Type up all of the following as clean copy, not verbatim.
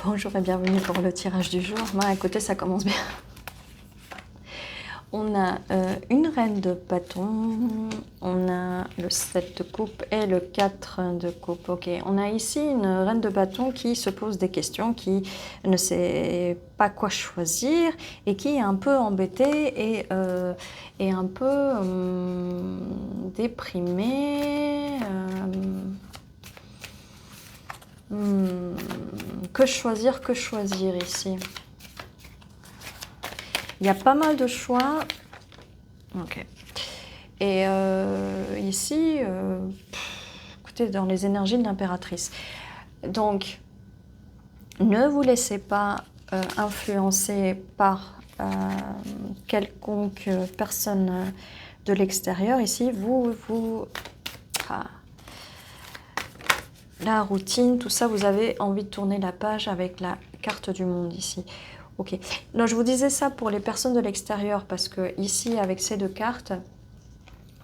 Bonjour et bienvenue pour le tirage du jour. Moi, à côté, ça commence bien. On a une reine de bâton, on a le 7 de coupe et le 4 de coupe. Ok, on a ici une reine de bâton qui se pose des questions, qui ne sait pas quoi choisir et qui est un peu embêtée et un peu déprimée. Que choisir ici? Il y a pas mal de choix. Ok. Et ici, écoutez, dans les énergies de l'impératrice. Donc, ne vous laissez pas influencer par quelconque personne de l'extérieur. Ici, la routine, tout ça, vous avez envie de tourner la page avec la carte du monde ici. Ok. Non, je vous disais ça pour les personnes de l'extérieur parce que ici, avec ces deux cartes,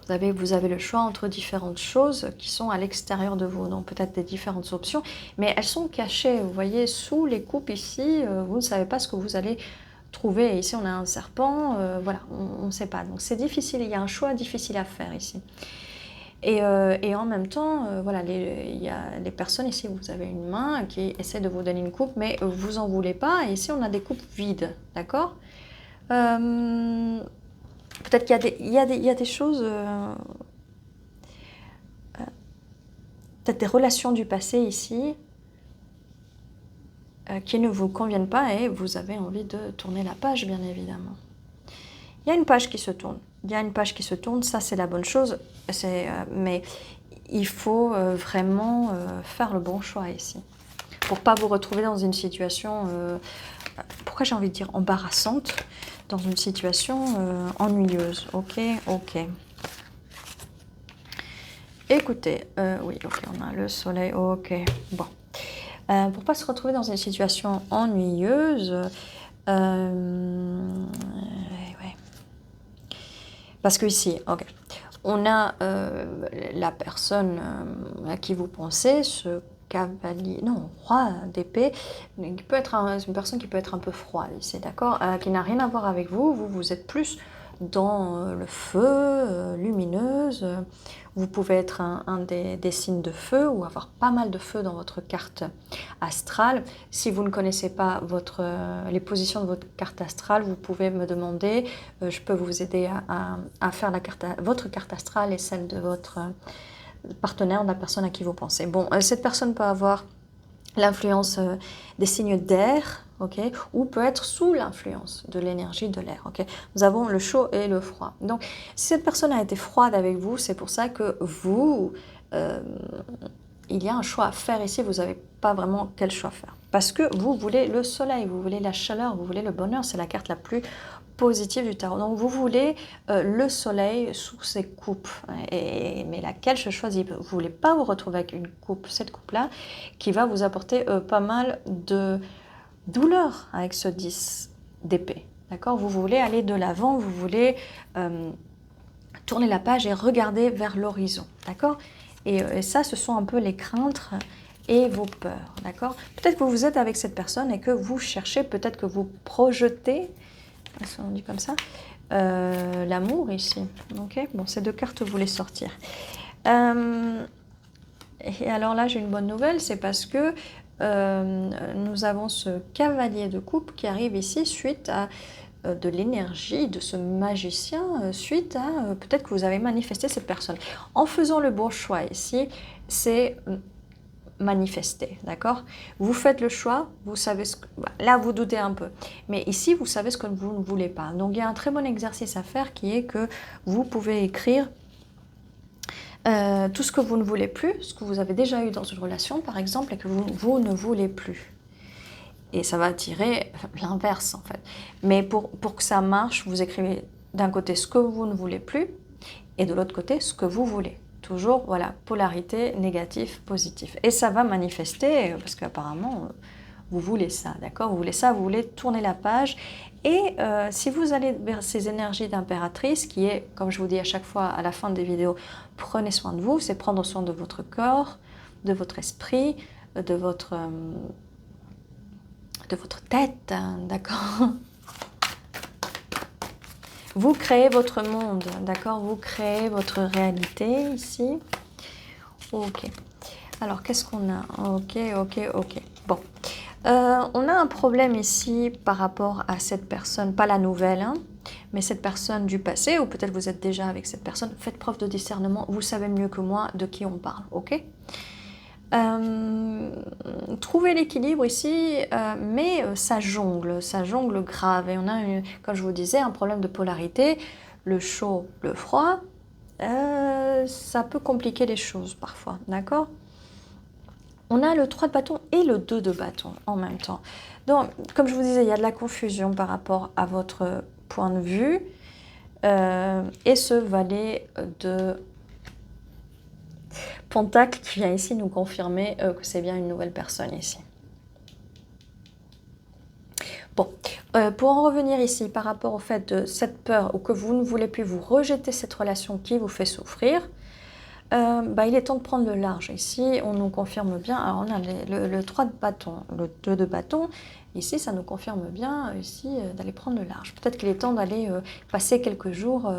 vous avez le choix entre différentes choses qui sont à l'extérieur de vous. Donc peut-être des différentes options, mais elles sont cachées. Vous voyez, sous les coupes ici, vous ne savez pas ce que vous allez trouver. Ici, on a un serpent. Voilà, on ne sait pas. Donc c'est difficile. Il y a un choix difficile à faire ici. Et en même temps, voilà, il y a les personnes ici, vous avez une main qui essaie de vous donner une coupe, mais vous en voulez pas. Et ici, on a des coupes vides, d'accord? Peut-être qu'il y a des choses, peut-être des relations du passé ici, qui ne vous conviennent pas et vous avez envie de tourner la page, bien évidemment. Il y a une page qui se tourne. Il y a une page qui se tourne, ça c'est la bonne chose, mais il faut vraiment faire le bon choix ici. Pour ne pas vous retrouver dans une situation, pourquoi j'ai envie de dire embarrassante, dans une situation ennuyeuse. Ok, ok. Écoutez, oui, ok, on a le soleil, ok, bon. Pour ne pas se retrouver dans une situation ennuyeuse, ouais. Parce que ici, ok, on a la personne à qui vous pensez, ce cavalier, non, roi d'épée, qui peut être une personne qui peut être un peu froide ici, d'accord, qui n'a rien à voir avec vous. Vous êtes plus dans le feu, lumineuse. Vous pouvez être un des signes de feu ou avoir pas mal de feu dans votre carte astrale. Si vous ne connaissez pas les positions de votre carte astrale, vous pouvez me demander, je peux vous aider à faire votre carte astrale et celle de votre partenaire, de la personne à qui vous pensez. Bon, cette personne peut avoir l'influence des signes d'air, ok, ou peut être sous l'influence de l'énergie de l'air, ok. Nous avons le chaud et le froid. Donc, si cette personne a été froide avec vous, c'est pour ça que il y a un choix à faire ici. Vous n'avez pas vraiment quel choix faire. Parce que vous voulez le soleil, vous voulez la chaleur, vous voulez le bonheur. C'est la carte la plus positive du tarot. Donc vous voulez le soleil sous ces coupes. Mais laquelle je choisis? Vous ne voulez pas vous retrouver avec une coupe, cette coupe-là, qui va vous apporter pas mal de douleur avec ce 10 d'épée. D'accord? Vous voulez aller de l'avant, vous voulez tourner la page et regarder vers l'horizon. D'accord? Et ça, ce sont un peu les craintes et vos peurs. D'accord? Peut-être que vous êtes avec cette personne et que vous cherchez, peut-être que vous projetez, on dit comme ça, l'amour ici. Ok? Bon, ces deux cartes, vous les sortir. Et alors là, j'ai une bonne nouvelle, c'est parce que nous avons ce cavalier de coupe qui arrive ici suite à de l'énergie de ce magicien, suite à peut-être que vous avez manifesté cette personne. En faisant le bon choix ici, c'est manifester, d'accord? Vous faites le choix, vous savez ce que... Là, vous doutez un peu. Mais ici, vous savez ce que vous ne voulez pas. Donc, il y a un très bon exercice à faire qui est que vous pouvez écrire tout ce que vous ne voulez plus, ce que vous avez déjà eu dans une relation, par exemple, et que vous ne voulez plus. Et ça va attirer l'inverse, en fait. Mais pour que ça marche, vous écrivez d'un côté ce que vous ne voulez plus, et de l'autre côté ce que vous voulez. Toujours, voilà, polarité, négatif, positif. Et ça va manifester, parce qu'apparemment, vous voulez ça, d'accord? Vous voulez ça, vous voulez tourner la page. Et si vous allez vers ces énergies d'impératrice, qui est, comme je vous dis à chaque fois à la fin des vidéos, prenez soin de vous, c'est prendre soin de votre corps, de votre esprit, de votre de votre tête, hein, d'accord? Vous créez votre monde, d'accord? Vous créez votre réalité ici. Ok. Alors, qu'est-ce qu'on a? Ok, ok, ok. Bon. On a un problème ici par rapport à cette personne, pas la nouvelle, hein, mais cette personne du passé, ou peut-être vous êtes déjà avec cette personne. Faites preuve de discernement, vous savez mieux que moi de qui on parle, ok? Trouver l'équilibre ici, mais ça jongle grave. Et on a, comme je vous disais, un problème de polarité, le chaud, le froid. Ça peut compliquer les choses parfois, d'accord? On a le 3 de bâton et le 2 de bâton en même temps. Donc, comme je vous disais, il y a de la confusion par rapport à votre point de vue. Et ce valet de Pentacle qui vient ici nous confirmer que c'est bien une nouvelle personne ici. Bon, pour en revenir ici par rapport au fait de cette peur ou que vous ne voulez plus vous rejeter cette relation qui vous fait souffrir, il est temps de prendre le large. Ici, on nous confirme bien, alors on a le 3 de bâton, le 2 de bâton. Ici, ça nous confirme bien ici d'aller prendre le large. Peut-être qu'il est temps d'aller passer quelques jours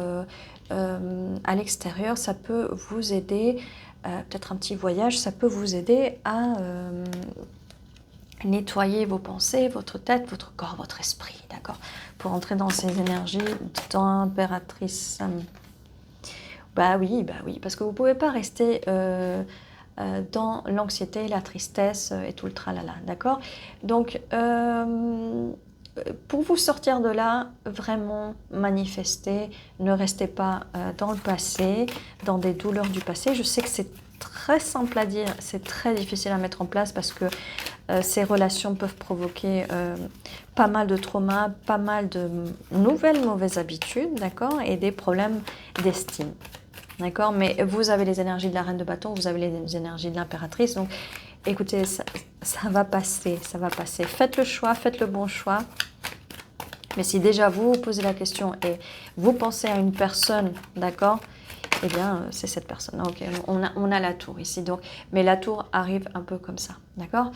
à l'extérieur. Ça peut vous aider, peut-être un petit voyage, ça peut vous aider à nettoyer vos pensées, votre tête, votre corps, votre esprit, d'accord? Pour entrer dans ces énergies d'impératrice. Bah oui, parce que vous ne pouvez pas rester dans l'anxiété, la tristesse et tout le tralala, d'accord? Donc, pour vous sortir de là, vraiment manifestez, ne restez pas dans le passé, dans des douleurs du passé. Je sais que c'est très simple à dire, c'est très difficile à mettre en place parce que ces relations peuvent provoquer pas mal de traumas, pas mal de nouvelles mauvaises habitudes, d'accord? Et des problèmes d'estime. D'accord? Mais vous avez les énergies de la reine de bâton, vous avez les énergies de l'impératrice. Donc, écoutez, ça va passer, ça va passer. Faites le choix, faites le bon choix. Mais si déjà vous vous posez la question et vous pensez à une personne, d'accord? Eh bien, c'est cette personne. Ok, on a la tour ici. Donc, mais la tour arrive un peu comme ça, d'accord?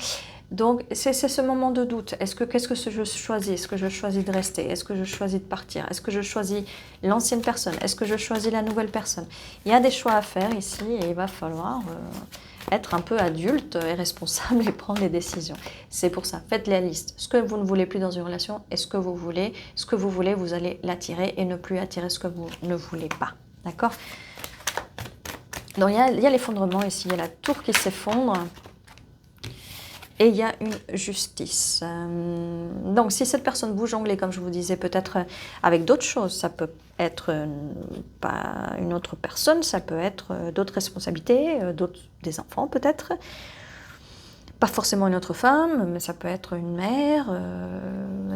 Donc, c'est ce moment de doute. Qu'est-ce que je choisis? Est-ce que je choisis de rester? Est-ce que je choisis de partir? Est-ce que je choisis l'ancienne personne? Est-ce que je choisis la nouvelle personne? Il y a des choix à faire ici et il va falloir être un peu adulte et responsable et prendre les décisions. C'est pour ça, faites la liste. Ce que vous ne voulez plus dans une relation et ce que vous voulez. Ce que vous voulez, vous allez l'attirer et ne plus attirer ce que vous ne voulez pas. D'accord? Donc, il y a l'effondrement ici. Il y a la tour qui s'effondre. Et il y a une justice. Donc, si cette personne vous jongle, comme je vous disais, peut-être avec d'autres choses, ça peut être pas une autre personne, ça peut être d'autres responsabilités, des enfants peut-être. Pas forcément une autre femme, mais ça peut être une mère,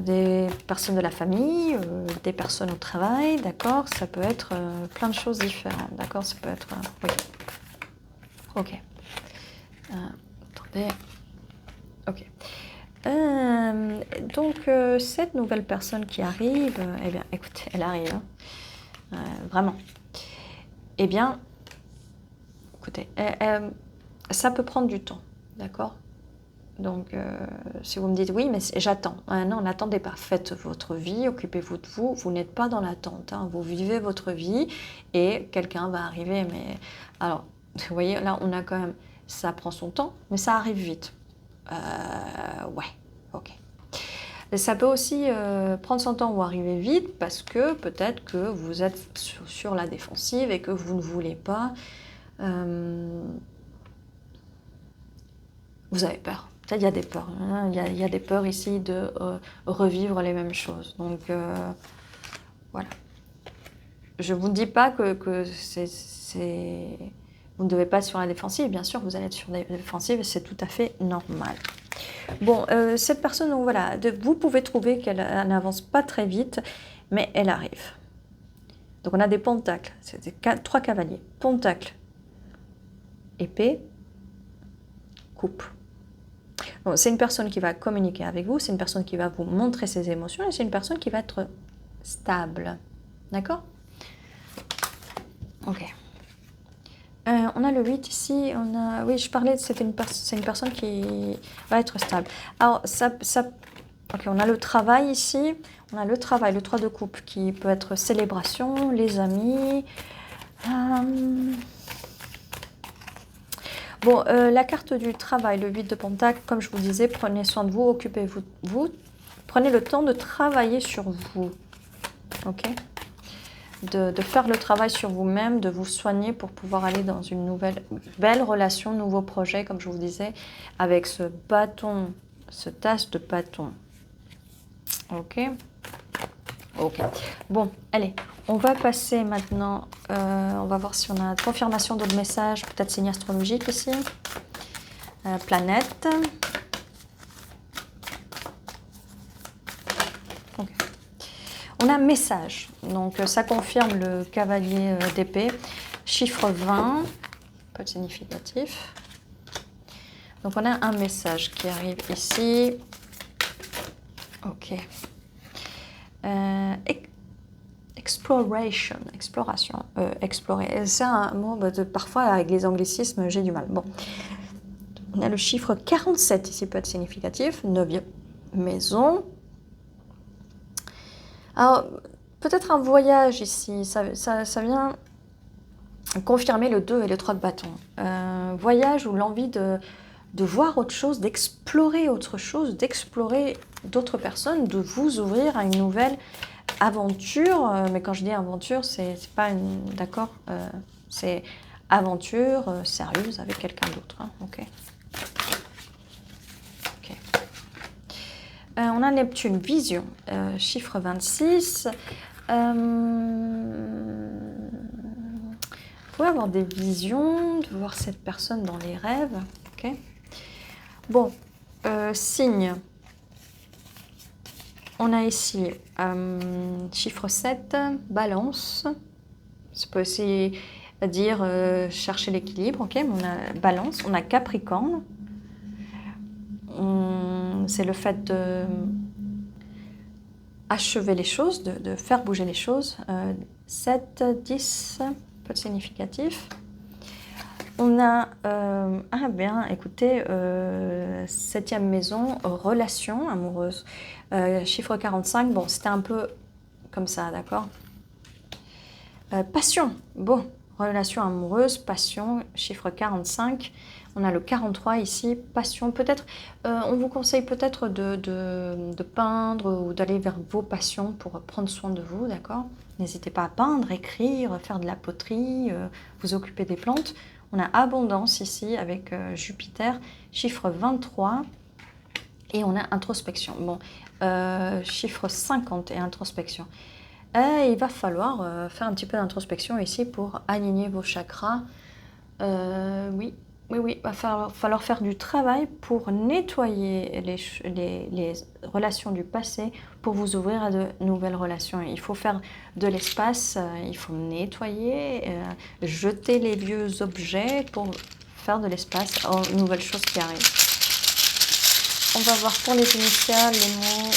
des personnes de la famille, des personnes au travail, d'accord? Ça peut être plein de choses différentes, d'accord? Ça peut être... oui. Ok. Attendez. Ok. Donc, cette nouvelle personne qui arrive, eh bien, écoutez, elle arrive, hein, vraiment. Eh bien, écoutez, ça peut prendre du temps, d'accord? Donc, si vous me dites oui, mais j'attends. Non, n'attendez pas. Faites votre vie, occupez-vous de vous. Vous n'êtes pas dans l'attente. Hein, vous vivez votre vie et quelqu'un va arriver. Mais alors, vous voyez, là, on a quand même, ça prend son temps, mais ça arrive vite. Ouais, ok. Et ça peut aussi prendre son temps ou arriver vite parce que peut-être que vous êtes sur la défensive et que vous ne voulez pas. Vous avez peur. Peut-être il y a des peurs. Hein. Il y a des peurs ici de revivre les mêmes choses. Donc voilà. Je ne vous dis pas que c'est... Vous ne devez pas être sur la défensive. Bien sûr, vous allez être sur la défensive et c'est tout à fait normal. Bon, cette personne, donc voilà, vous pouvez trouver qu'elle n'avance pas très vite, mais elle arrive. Donc on a des pentacles, c'est 3 cavaliers. Pentacle, épée, coupe. Bon, c'est une personne qui va communiquer avec vous, c'est une personne qui va vous montrer ses émotions et c'est une personne qui va être stable. D'accord? Ok. On a le 8 ici, oui, je parlais, c'est une personne qui va être stable. Alors, Ok, on a le travail ici. On a le travail, le 3 de coupe, qui peut être célébration, les amis. Bon, la carte du travail, le 8 de Pentacle, comme je vous disais, prenez soin de vous, occupez-vous. Prenez le temps de travailler sur vous. Ok, de faire le travail sur vous-même, de vous soigner pour pouvoir aller dans une nouvelle, belle relation, nouveau projet, comme je vous disais, avec ce bâton, ce tasse de bâton. Ok. Ok. Bon, allez, on va passer maintenant, on va voir si on a confirmation d'autres messages, peut-être signe astrologique ici. Planète. Ok. On a message, donc ça confirme le cavalier d'épée, chiffre 20, peu de significatif. Donc on a un message qui arrive ici. Ok. Exploration, exploration, explorer. C'est un mot, parfois avec les anglicismes, j'ai du mal. Bon. On a le chiffre 47 ici, peut être significatif, 9e maison. Alors, peut-être un voyage ici, ça vient confirmer le 2 et le 3 de bâton. Voyage ou l'envie de voir autre chose, d'explorer autre chose, d'explorer d'autres personnes, de vous ouvrir à une nouvelle aventure. Mais quand je dis aventure, c'est pas une... D'accord, c'est aventure sérieuse avec quelqu'un d'autre. Hein, ok. On a Neptune, vision, chiffre 26. Vous pouvez avoir des visions, de voir cette personne dans les rêves. Okay. Bon, signe. On a ici chiffre 7, balance. Ça peut aussi dire chercher l'équilibre. Okay. On a balance, on a capricorne. C'est le fait de achever les choses, de faire bouger les choses. 7, 10, peu de significatif. On a, bien, écoutez, 7e maison, relation amoureuse. Chiffre 45, bon, c'était un peu comme ça, d'accord. Passion, bon, relation amoureuse, passion, chiffre 45. On a le 43 ici, passion. Peut-être, on vous conseille peut-être de peindre ou d'aller vers vos passions pour prendre soin de vous, d'accord. N'hésitez pas à peindre, écrire, faire de la poterie, vous occuper des plantes. On a abondance ici avec Jupiter, chiffre 23. Et on a introspection. Bon, chiffre 50 et introspection. Il va falloir faire un petit peu d'introspection ici pour aligner vos chakras. Oui, il va falloir faire du travail pour nettoyer les relations du passé, pour vous ouvrir à de nouvelles relations. Il faut faire de l'espace, il faut nettoyer, jeter les vieux objets pour faire de l'espace aux nouvelles choses qui arrivent. On va voir pour les initiales, les mots.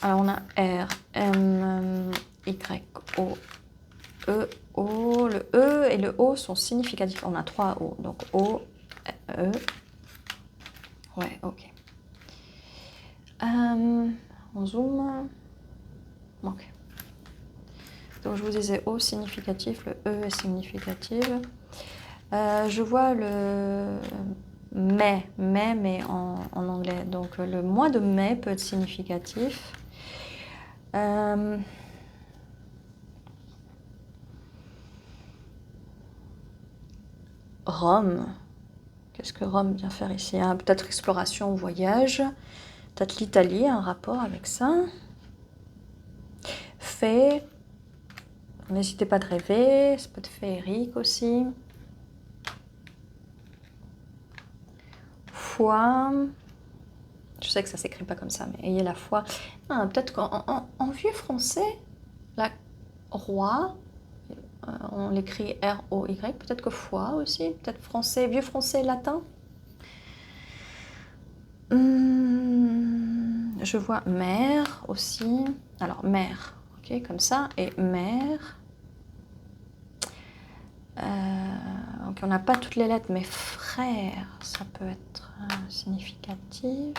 Alors on a R, M, Y, O, E, O. Le E et le O sont significatifs. On a 3 O. Donc O, E. Ouais, ok. On zoome. Ok. Donc je vous disais O significatif, le E est significatif. Je vois le mai, mais en anglais. Donc le mois de mai peut être significatif. Rome. Qu'est-ce que Rome vient faire ici? Peut-être exploration ou voyage. Peut-être l'Italie, un rapport avec ça. Fée. N'hésitez pas de rêver. Ça peut être féerique aussi. Foi. Je sais que ça s'écrit pas comme ça, mais ayez la foi. Peut-être qu'en vieux français, la roi, on l'écrit R-O-Y. Peut-être que foi aussi. Peut-être français, vieux français, latin. Je vois mère aussi. Alors, mère, ok, comme ça. Et mère. Donc on n'a pas toutes les lettres, mais frère, ça peut être significatif.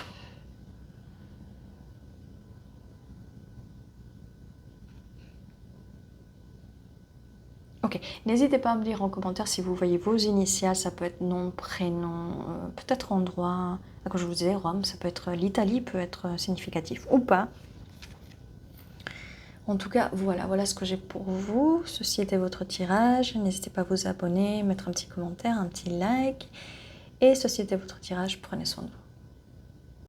Ok, n'hésitez pas à me dire en commentaire si vous voyez vos initiales, ça peut être nom, prénom, peut-être endroit. Comme je vous disais, Rome, ça peut être l'Italie, peut être significatif ou pas. En tout cas, voilà ce que j'ai pour vous. Ceci était votre tirage. N'hésitez pas à vous abonner, mettre un petit commentaire, un petit like. Et ceci était votre tirage. Prenez soin de vous.